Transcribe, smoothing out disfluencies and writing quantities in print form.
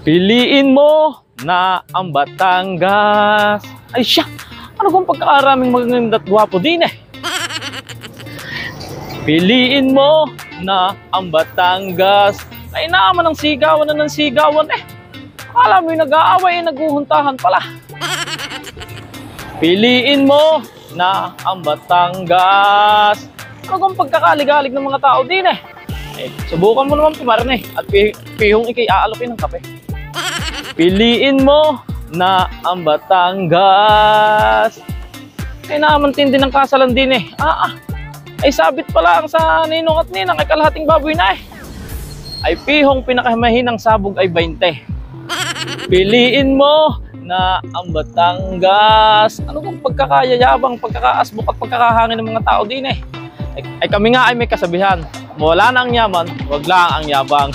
Piliin mo na ang Batangas. Ay siya, ano kung pagkakaraming maganda at gwapo din eh. Piliin mo na ang Batangas. Ay naman ng sigawan na ng sigawan eh. Akala mo yung nag-aaway, naguhuntahan pala. Piliin mo na ang Batangas. Ano kung pagkakaligalig ng mga tao din eh. Subukan mo naman pumarne at pihong ikay aalokin ng kape. Piliin mo na ang Batangas. Ay naman tindi ng kasalan din eh. Ay sabit pala ang sa ninong at ninang ay kalahating baboy na eh. Ay pihong pinakamahinang sabog ay 20. Piliin mo na ang Batangas. Ano kung pagkakayayabang, pagkakaasbok at pagkakahangin ng mga tao din eh. Ay kami nga ay may kasabihan. Wala na ang yaman, wag lang ang yabang.